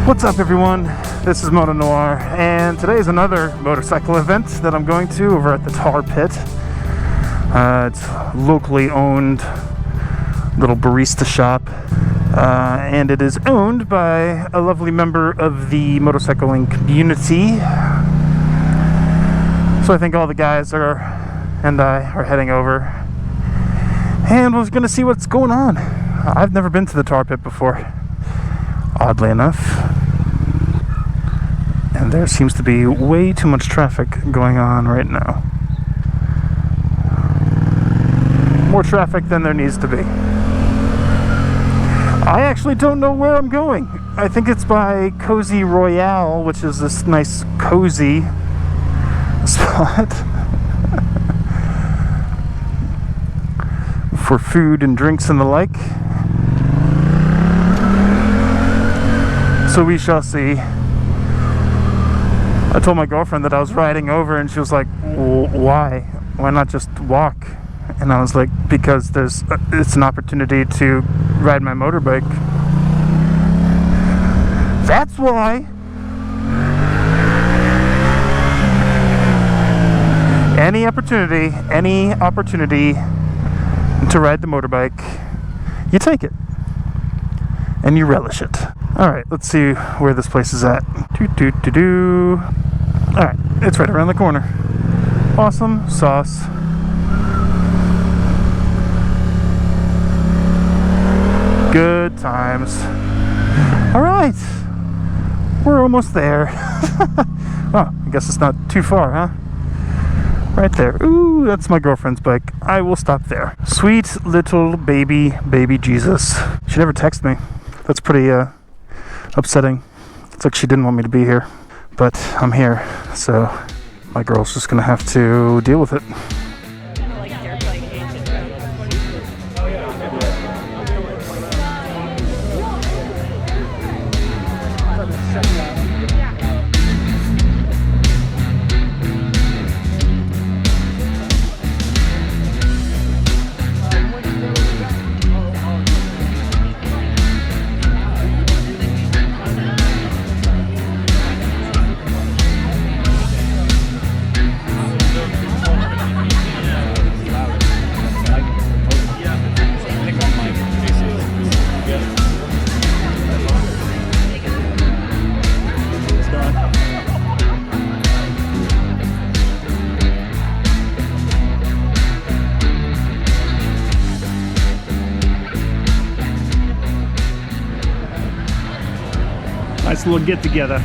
What's up everyone, this is Moto Noir, and today is another motorcycle event that I'm going to over at the Tar Pit. It's locally owned little barista shop, and it is owned by a lovely member of the motorcycling community. So I think all the guys and I are heading over, and we're going to see what's going on. I've never been to the Tar Pit before, oddly enough. And there seems to be way too much traffic going on right now. More traffic than there needs to be. I actually don't know where I'm going. I think it's by Cozy Royale, which is this nice cozy spot for food and drinks and the like. So we shall see. I told my girlfriend that I was riding over, and she was like, why? Why not just walk? And I was like, because it's an opportunity to ride my motorbike. That's why. Any opportunity to ride the motorbike, you take it. And you relish it. Alright, let's see where this place is at. Alright, it's right around the corner. Awesome sauce. Good times. Alright, we're almost there. Oh, I guess it's not too far, huh? Right there. Ooh, that's my girlfriend's bike. I will stop there. Sweet little baby Jesus. She never texted me. That's pretty upsetting. It's like she didn't want me to be here, but I'm here, so my girl's just gonna have to deal with it. Nice little get together.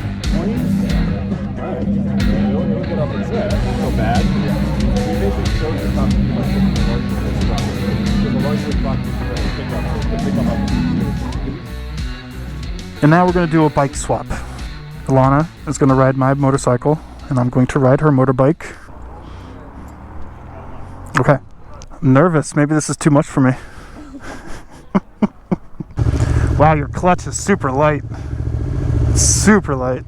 And now we're going to do a bike swap. Alana is going to ride my motorcycle, and I'm going to ride her motorbike. Okay. I'm nervous. Maybe this is too much for me. Wow, your clutch is super light. Super light.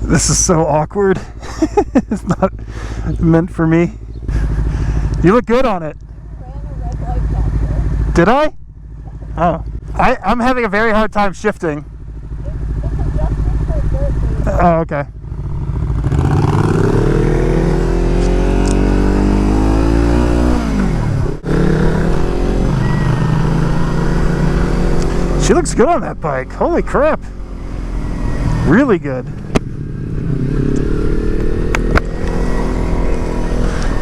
This is so awkward. It's not meant for me. You look good on it. Did I? Oh. I'm having a very hard time shifting. Oh, okay. She looks good on that bike. Holy crap. Really good.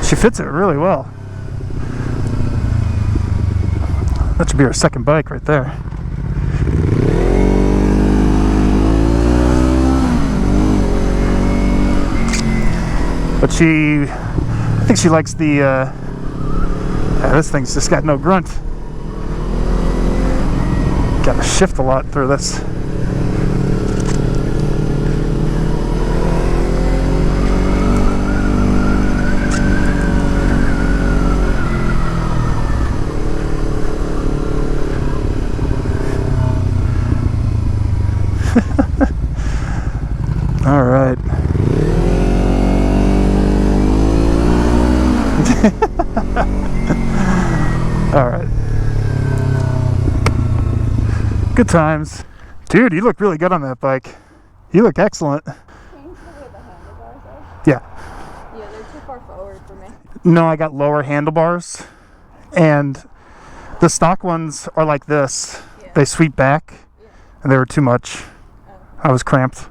She fits it really well. That should be her second bike right there. But I think she likes the, this thing's just got no grunt. Gotta shift a lot through this. Alright. Good times. Dude, you look really good on that bike. You look excellent. Change the way the handlebars are? Yeah. Yeah, they're too far forward for me. No, I got lower handlebars. And the stock ones are like this. Yeah. They sweep back. Yeah. And they were too much. Oh. I was cramped.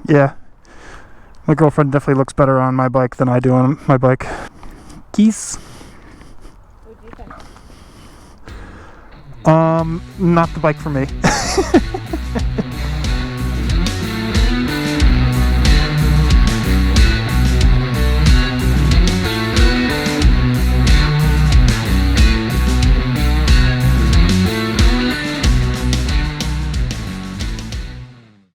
Yeah. My girlfriend definitely looks better on my bike than I do on my bike. Geese. What do you think? Not the bike for me.